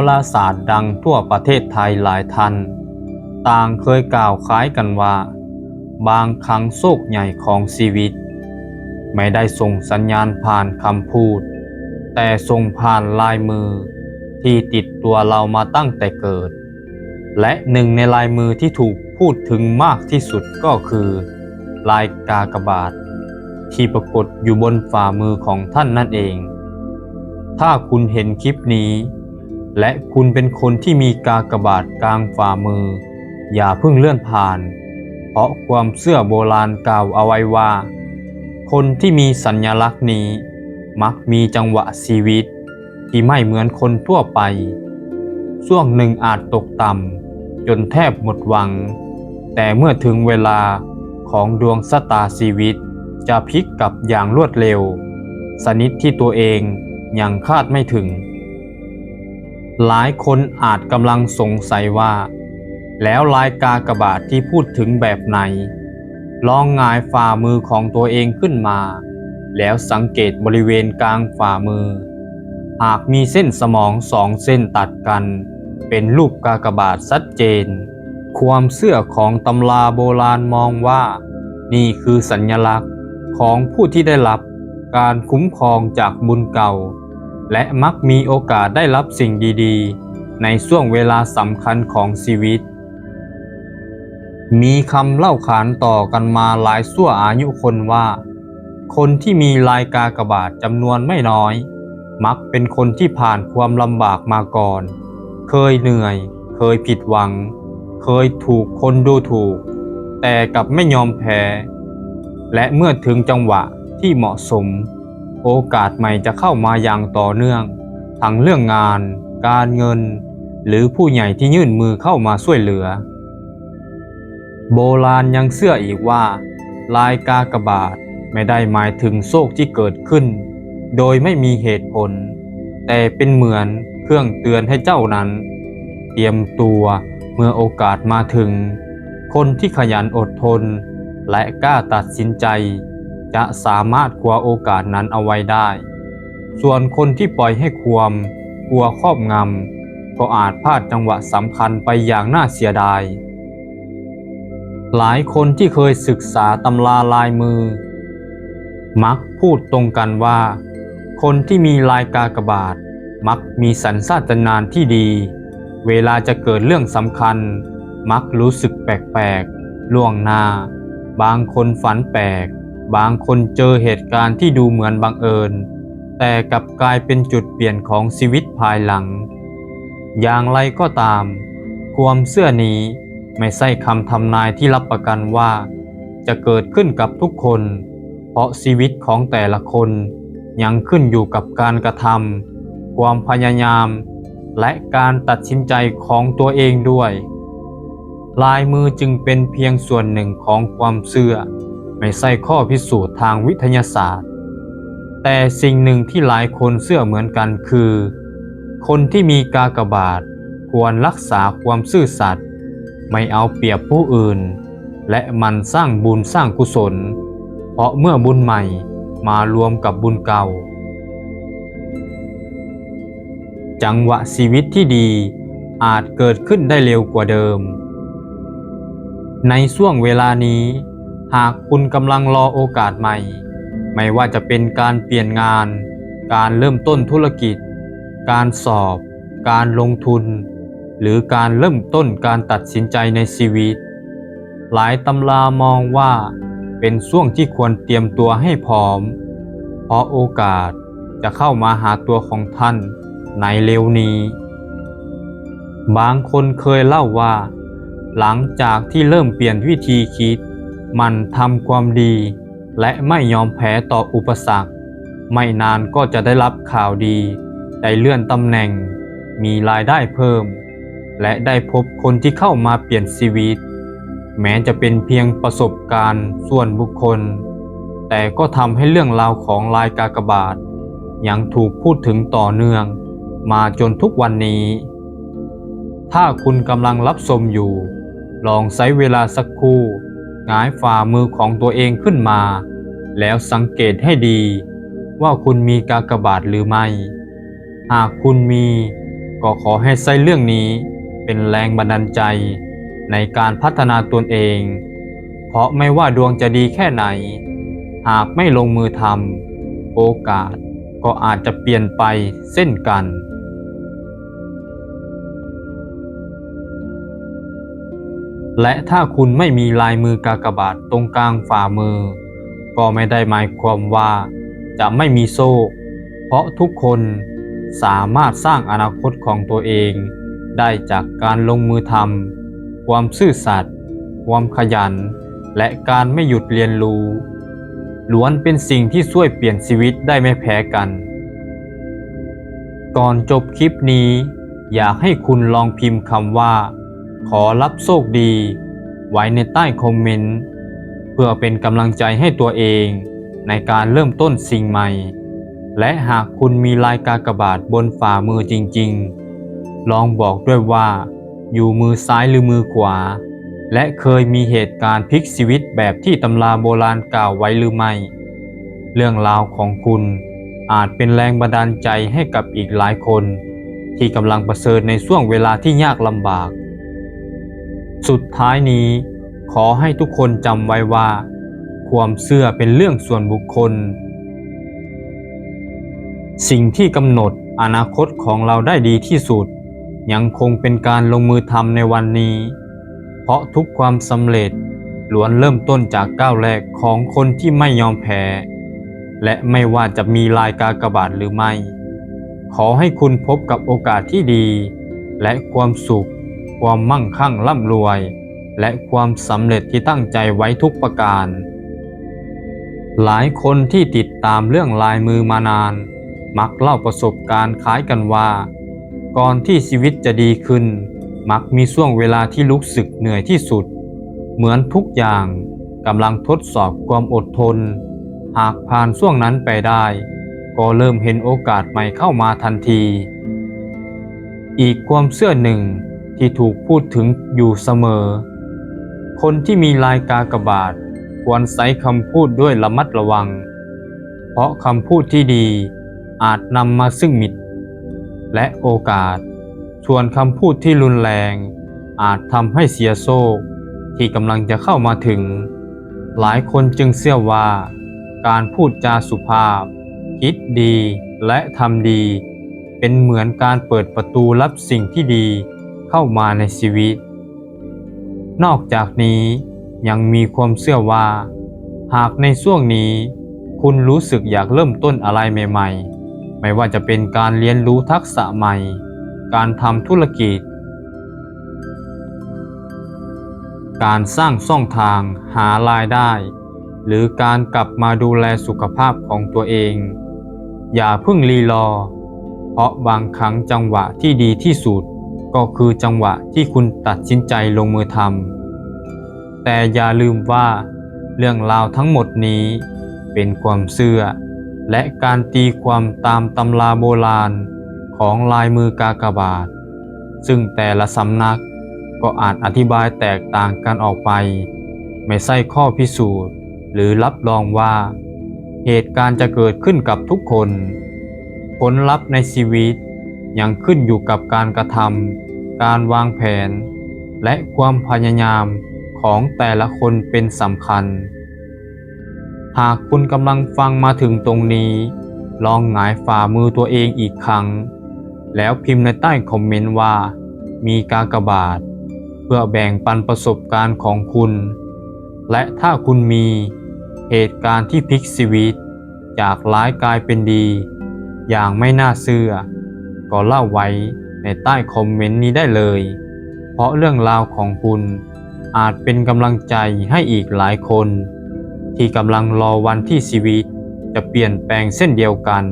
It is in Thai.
ราศาสตร์ดังทั่วประเทศไทยหลายท่านต่างเคยกล่าวคล้ายกันว่าบางครั้งโชคใหญ่ของชีวิตไม่ได้ส่งสัญญาณผ่านคำพูดแต่ส่งผ่านลายมือที่ติดตัวเรามาตั้งแต่เกิดและหนึ่งในลายมือที่ถูกพูดถึงมากที่สุดก็คือลายกากบาทที่ปรากฏอยู่บนฝ่ามือของท่านนั่นเองถ้าคุณเห็นคลิปนี้และคุณเป็นคนที่มีกากบาทกลางฝ่ามืออย่าเพิ่งเลื่อนผ่านเพราะความเชื่อโบราณกล่าวเอาไว้ว่าคนที่มีสัญลักษณ์นี้มักมีจังหวะชีวิตที่ไม่เหมือนคนทั่วไปช่วงหนึ่งอาจตกต่ำจนแทบหมดหวังแต่เมื่อถึงเวลาของดวงชะตาชีวิตจะพลิกกลับอย่างรวดเร็วชนิดที่ตัวเองยังคาดไม่ถึงหลายคนอาจกำลังสงสัยว่าแล้วลายกากบาทที่พูดถึงแบบไหนลองหงายฝ่ามือของตัวเองขึ้นมาแล้วสังเกตบริเวณกลางฝ่ามือหากมีเส้นสมองสองเส้นตัดกันเป็นรูปกากบาทชัดเจนความเชื่อของตำราโบราณมองว่านี่คือสัญลักษณ์ของผู้ที่ได้รับการคุ้มครองจากบุญเก่าและมักมีโอกาสได้รับสิ่งดีๆในช่วงเวลาสำคัญของชีวิตมีคำเล่าขานต่อกันมาหลายชั่วอายุคนว่าคนที่มีลายกากบาทจำนวนไม่น้อยมักเป็นคนที่ผ่านความลำบากมาก่อนเคยเหนื่อยเคยผิดหวังเคยถูกคนดูถูกแต่กลับไม่ยอมแพ้และเมื่อถึงจังหวะที่เหมาะสมโอกาสใหม่จะเข้ามาอย่างต่อเนื่องทั้งเรื่องงานการเงินหรือผู้ใหญ่ที่ยื่นมือเข้ามาช่วยเหลือโบราณยังเชื่ออีกว่าลายกากบาทไม่ได้หมายถึงโชคที่เกิดขึ้นโดยไม่มีเหตุผลแต่เป็นเหมือนเครื่องเตือนให้เจ้านั้นเตรียมตัวเมื่อโอกาสมาถึงคนที่ขยันอดทนและกล้าตัดสินใจจะสามารถคว้าโอกาสนั้นเอาไว้ได้ส่วนคนที่ปล่อยให้ความกลัวครอบงำก็อาจพลาดจังหวะสำคัญไปอย่างน่าเสียดายหลายคนที่เคยศึกษาตำราลายมือมักพูดตรงกันว่าคนที่มีลายกากบาทมักมีสัญชาตญาณที่ดีเวลาจะเกิดเรื่องสำคัญมักรู้สึกแปลกๆล่วงหน้าบางคนฝันแปลกบางคนเจอเหตุการณ์ที่ดูเหมือนบังเอิญแต่กลับกลายเป็นจุดเปลี่ยนของชีวิตภายหลังอย่างไรก็ตามความเชื่อนี้ไม่ใช่คำทำนายที่รับประกันว่าจะเกิดขึ้นกับทุกคนเพราะชีวิตของแต่ละคนยังขึ้นอยู่กับการกระทำความพยายามและการตัดสินใจของตัวเองด้วยลายมือจึงเป็นเพียงส่วนหนึ่งของความเชื่อไม่ใช่ข้อพิสูจน์ทางวิทยาศาสตร์แต่สิ่งหนึ่งที่หลายคนเชื่อเหมือนกันคือคนที่มีกากบาทควรรักษาความซื่อสัตย์ไม่เอาเปรียบผู้อื่นและมันสร้างบุญสร้างกุศลเพราะเมื่อบุญใหม่มารวมกับบุญเก่าจังหวะชีวิตที่ดีอาจเกิดขึ้นได้เร็วกว่าเดิมในช่วงเวลานี้หากคุณกำลังรอโอกาสใหม่ไม่ว่าจะเป็นการเปลี่ยนงานการเริ่มต้นธุรกิจการสอบการลงทุนหรือการเริ่มต้นการตัดสินใจในชีวิตหลายตำรามองว่าเป็นช่วงที่ควรเตรียมตัวให้พร้อมเพราะโอกาสจะเข้ามาหาตัวของท่านในเร็วนี้บางคนเคยเล่าว่าหลังจากที่เริ่มเปลี่ยนวิธีคิดมันทำความดีและไม่ยอมแพ้ต่ออุปสรรคไม่นานก็จะได้รับข่าวดีได้เลื่อนตำแหน่งมีรายได้เพิ่มและได้พบคนที่เข้ามาเปลี่ยนชีวิตแม้จะเป็นเพียงประสบการณ์ส่วนบุคคลแต่ก็ทำให้เรื่องราวของลายกากบาทยังถูกพูดถึงต่อเนื่องมาจนทุกวันนี้ถ้าคุณกำลังรับชมอยู่ลองใช้เวลาสักครู่หงายฝ่ามือของตัวเองขึ้นมาแล้วสังเกตให้ดีว่าคุณมีกากบาทหรือไม่หากคุณมี ก็ขอให้ใช้เรื่องนี้เป็นแรงบันดาลใจในการพัฒนาตนเอง เพราะไม่ว่าดวงจะดีแค่ไหนหากไม่ลงมือทำโอกาสก็อาจจะเปลี่ยนไปเช่นกันและถ้าคุณไม่มีลายมือกากบาทตรงกลางฝ่ามือก็ไม่ได้หมายความว่าจะไม่มีโชคเพราะทุกคนสามารถสร้างอนาคตของตัวเองได้จากการลงมือทำความซื่อสัตย์ความขยันและการไม่หยุดเรียนรู้ล้วนเป็นสิ่งที่ช่วยเปลี่ยนชีวิตได้ไม่แพ้กันก่อนจบคลิปนี้อยากให้คุณลองพิมพ์คำว่าขอรับโชคดีไว้ในใต้คอมเมนต์เพื่อเป็นกำลังใจให้ตัวเองในการเริ่มต้นสิ่งใหม่และหากคุณมีลายกากบาทบนฝ่ามือจริงๆลองบอกด้วยว่าอยู่มือซ้ายหรือมือขวาและเคยมีเหตุการณ์พลิกชีวิตแบบที่ตำราโบราณกล่าวไว้หรือไม่เรื่องราวของคุณอาจเป็นแรงบันดาลใจให้กับอีกหลายคนที่กำลังเผชิญในช่วงเวลาที่ยากลำบากสุดท้ายนี้ขอให้ทุกคนจำไว้ว่าความเชื่อเป็นเรื่องส่วนบุคคลสิ่งที่กำหนดอนาคตของเราได้ดีที่สุดยังคงเป็นการลงมือทำในวันนี้เพราะทุกความสำเร็จล้วนเริ่มต้นจากก้าวแรกของคนที่ไม่ยอมแพ้และไม่ว่าจะมีลายกากบาทหรือไม่ขอให้คุณพบกับโอกาสที่ดีและความสุขความมั่งคั่งร่ำรวยและความสำเร็จที่ตั้งใจไว้ทุกประการหลายคนที่ติดตามเรื่องลายมือมานานมักเล่าประสบการณ์คล้ายกันว่าก่อนที่ชีวิตจะดีขึ้นมักมีช่วงเวลาที่รู้สึกเหนื่อยที่สุดเหมือนทุกอย่างกำลังทดสอบความอดทนหากผ่านช่วงนั้นไปได้ก็เริ่มเห็นโอกาสใหม่เข้ามาทันทีอีกความเชื่อหนึ่งที่ถูกพูดถึงอยู่เสมอคนที่มีลายกากบาทควรใช้คำพูดด้วยระมัดระวังเพราะคำพูดที่ดีอาจนำมาซึ่งมิตรและโอกาสส่วนคำพูดที่รุนแรงอาจทำให้เสียโชคที่กำลังจะเข้ามาถึงหลายคนจึงเชื่อว่าการพูดจาสุภาพคิดดีและทำดีเป็นเหมือนการเปิดประตูรับสิ่งที่ดีเข้ามาในชีวิตนอกจากนี้ยังมีความเชื่อว่าหากในช่วงนี้คุณรู้สึกอยากเริ่มต้นอะไรใหม่ๆไม่ว่าจะเป็นการเรียนรู้ทักษะใหม่การทำธุรกิจการสร้างช่องทางหารายได้หรือการกลับมาดูแลสุขภาพของตัวเองอย่าเพิ่งรีรอเพราะบางครั้งจังหวะที่ดีที่สุดก็คือจังหวะที่คุณตัดสินใจลงมือทำแต่อย่าลืมว่าเรื่องราวทั้งหมดนี้เป็นความเชื่อและการตีความตามตำราโบราณของลายมือกากบาทซึ่งแต่ละสำนักก็อาจอธิบายแตกต่างกันออกไปไม่ใช่ข้อพิสูจน์หรือรับรองว่าเหตุการณ์จะเกิดขึ้นกับทุกคนผลลัพธ์ในชีวิตยังขึ้นอยู่กับการกระทำการวางแผนและความพยายามของแต่ละคนเป็นสำคัญหากคุณกำลังฟังมาถึงตรงนี้ลองหงายฝ่ามือตัวเองอีกครั้งแล้วพิมพ์ในใต้คอมเมนต์ว่ามีกากบาทเพื่อแบ่งปันประสบการณ์ของคุณและถ้าคุณมีเหตุการณ์ที่พลิกชีวิตจากร้ายกลายเป็นดีอย่างไม่น่าเชื่อก็เล่าไว้ในใต้คอมเมนต์นี้ได้เลยเพราะเรื่องราวของคุณอาจเป็นกำลังใจให้อีกหลายคนที่กำลังรอวันที่ชีวิตจะเปลี่ยนแปลงเช่นเดียวกัน